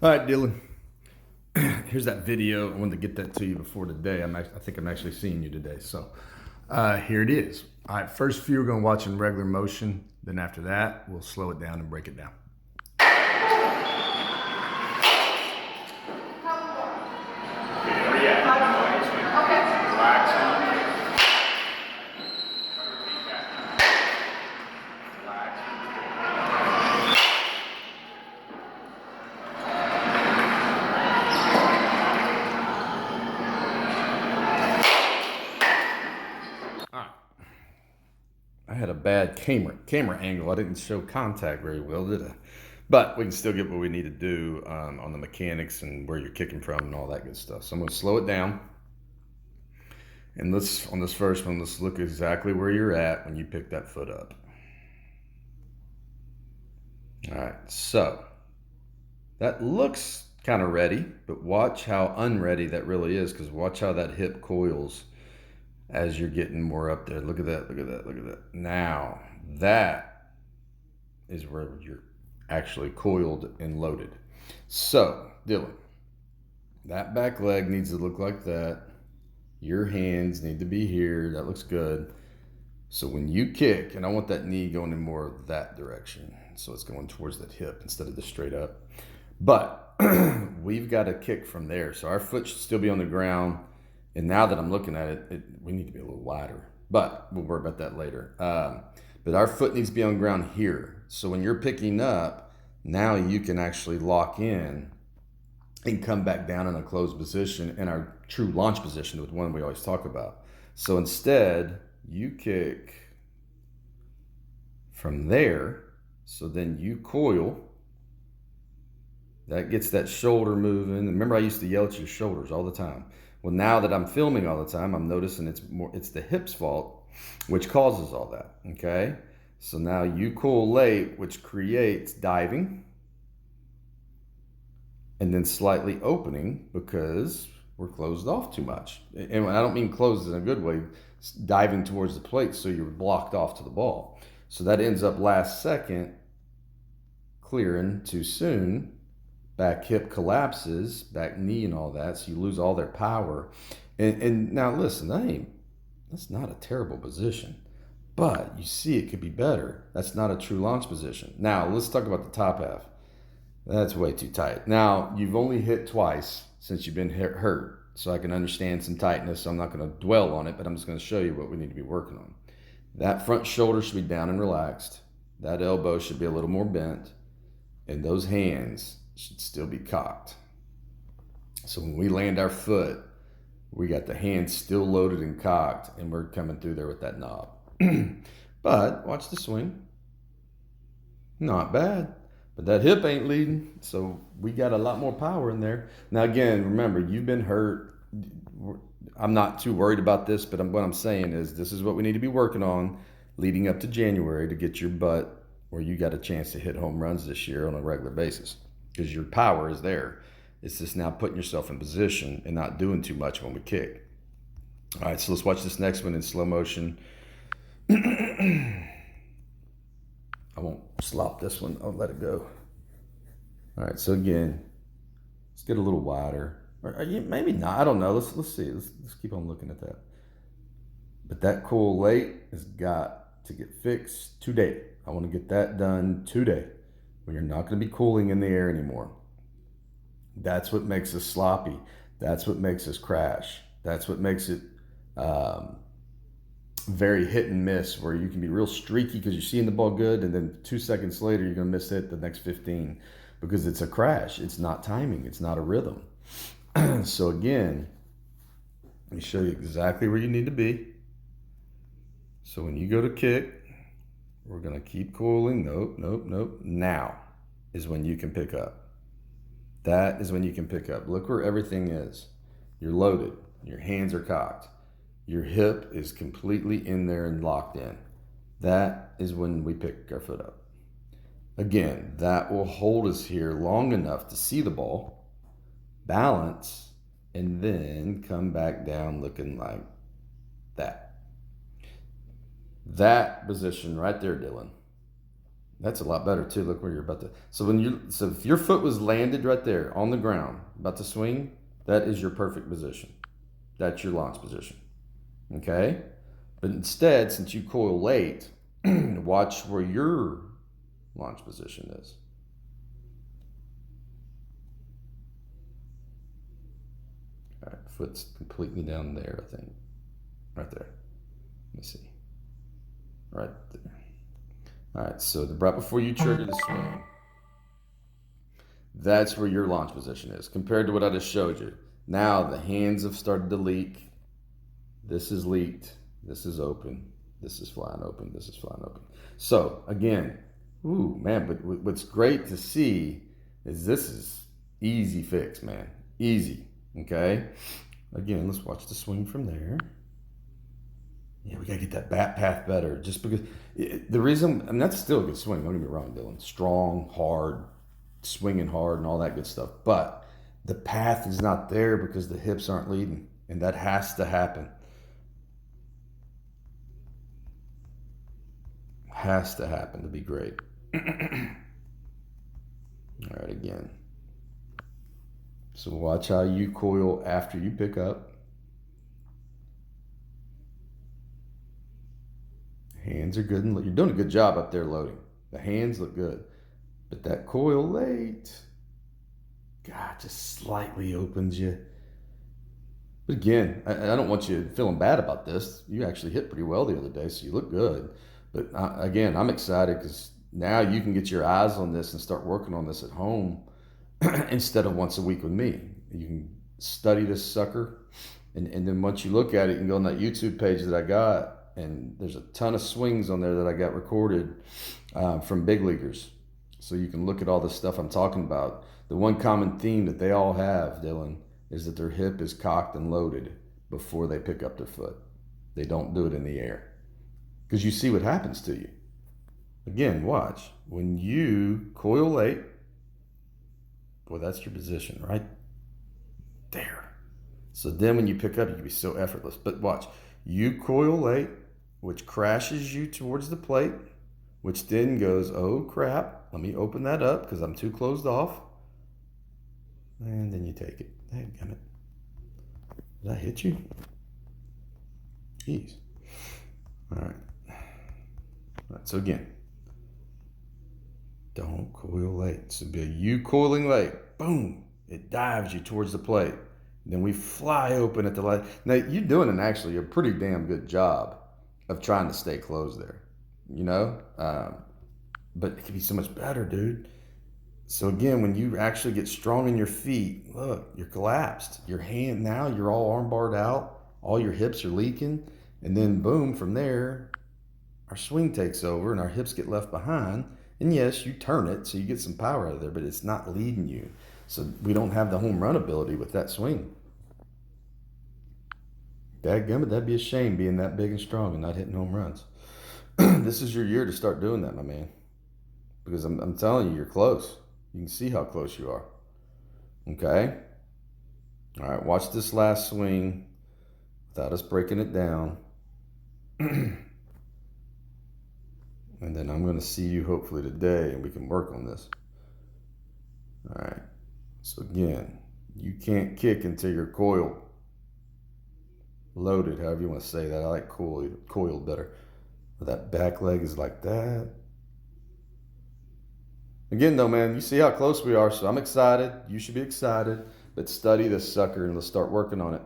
All right, Dylan. Here's that video. I wanted to get that to you before today. I think I'm actually seeing you today. So here it is. All right, first few we're going to watch in regular motion. Then after that, we'll slow it down and break it down. I had a bad camera angle. I didn't show contact very well, did I? But we can still get what we need to do on the mechanics and where you're kicking from and all that good stuff. So I'm going to slow it down. And on this first one, let's look exactly where you're at when you pick that foot up. All right, so that looks kind of ready, but watch how unready that really is, because watch how that hip coils as you're getting more up there. Look at that, look at that, look at that. Now, that is where you're actually coiled and loaded. So, Dylan, that back leg needs to look like that. Your hands need to be here. That looks good. So when you kick, and I want that knee going in more of that direction. So it's going towards that hip instead of the straight up. But we've got to kick from there. So our foot should still be on the ground. And now that I'm looking at it, we need to be a little wider. But we'll worry about that later. But our foot needs to be on the ground here. So when you're picking up, now you can actually lock in and come back down in a closed position in our true launch position, with one we always talk about. So instead, you kick from there. So then you coil. That gets that shoulder moving. Remember, I used to yell at your shoulders all the time. Well, now that I'm filming all the time, I'm noticing it's the hip's fault, which causes all that, okay? So now you coil late, which creates diving, and then slightly opening because we're closed off too much. And I don't mean closed in a good way, diving towards the plate so you're blocked off to the ball. So that ends up last second clearing too soon. Back hip collapses, back knee and all that, so you lose all their power. And now listen, that's not a terrible position, but you see it could be better. That's not a true launch position. Now let's talk about the top half. That's way too tight. Now you've only hit twice since you've been hurt, so I can understand some tightness. So I'm not going to dwell on it, but I'm just going to show you what we need to be working on. That front shoulder should be down and relaxed. That elbow should be a little more bent, and those hands should still be cocked. So when we land our foot, we got the hands still loaded and cocked, and we're coming through there with that knob. But watch the swing. Not bad. But that hip ain't leading, so we got a lot more power in there. Now again, remember, you've been hurt. I'm not too worried about this, but what I'm saying is this is what we need to be working on leading up to January to get your butt where you got a chance to hit home runs this year on a regular basis, because your power is there. It's just now putting yourself in position and not doing too much when we kick. All right, so let's watch this next one in slow motion. I won't slop this one. I'll let it go. All right, so again, let's get a little wider. Or maybe not. I don't know. Let's see. Let's keep on looking at that. But that coil late has got to get fixed today. I want to get that done today. When you're not going to be cooling in the air anymore. That's what makes us sloppy. That's what makes us crash. That's what makes it very hit and miss, where you can be real streaky because you're seeing the ball good, and then 2 seconds later you're going to miss it the next 15 because it's a crash. It's not timing. It's not a rhythm. So again, let me show you exactly where you need to be. So when you go to kick, we're going to keep coiling. Nope, nope, nope. Now is when you can pick up. That is when you can pick up. Look where everything is. You're loaded. Your hands are cocked. Your hip is completely in there and locked in. That is when we pick our foot up. Again, that will hold us here long enough to see the ball, balance, and then come back down looking like that. That position right there, Dylan. That's a lot better too. Look where you're about to. So if your foot was landed right there on the ground, about to swing, that is your perfect position. That's your launch position. Okay? But instead, since you coil late, watch where your launch position is. All right, foot's completely down there, I think. Right there. Let me see. Right there. All right, so right before you trigger the swing, that's where your launch position is compared to what I just showed you. Now the hands have started to leak. This is leaked. This is open. This is flying open. This is flying open. So again, ooh, man, but what's great to see is this is easy fix, man. Easy, okay? Again, let's watch the swing from there. Yeah, we got to get that bat path better just because the reason, I mean, that's still a good swing. Don't get me wrong, Dylan. Strong, hard, swinging hard, and all that good stuff. But the path is not there because the hips aren't leading, and that has to happen. Has to happen to be great. All right, again. So watch how you coil after you pick up. Hands are good, and you're doing a good job up there loading. The hands look good, but that coil late, God, just slightly opens you. But again, I don't want you feeling bad about this. You actually hit pretty well the other day, so you look good. But again, I'm excited because now you can get your eyes on this and start working on this at home instead of once a week with me. You can study this sucker, and then once you look at it, you can go on that YouTube page that I got, and there's a ton of swings on there that I got recorded from big leaguers. So you can look at all the stuff I'm talking about. The one common theme that they all have, Dylan, is that their hip is cocked and loaded before they pick up their foot. They don't do it in the air. Because you see what happens to you. Again, watch. When you coil late, boy, that's your position right there. So then when you pick up, you can be so effortless. But watch. You coil late, which crashes you towards the plate, which then goes, oh crap, let me open that up because I'm too closed off. And then you take it. Dadgummit. Did I hit you? Jeez. All right. So again, don't coil late. So be you coiling late. Boom. It dives you towards the plate. Then we fly open at the light. Now you're doing actually a pretty damn good job of trying to stay closed there, you know. But it could be so much better, dude. So again, when you actually get strong in your feet, look, you're collapsed. Your hand now, you're all arm barred out. All your hips are leaking, and then boom, from there, our swing takes over and our hips get left behind. And yes, you turn it so you get some power out of there, but it's not leading you. So we don't have the home run ability with that swing. Dadgummit, that'd be a shame being that big and strong and not hitting home runs. This is your year to start doing that, my man. Because I'm telling you, you're close. You can see how close you are. Okay? All right, watch this last swing without us breaking it down. And then I'm going to see you hopefully today and we can work on this. All right. So again, you can't kick until you're coiled. Loaded, however you want to say that. I like coiled better. But that back leg is like that. Again, though, man, you see how close we are, so I'm excited. You should be excited. But study this sucker and let's start working on it.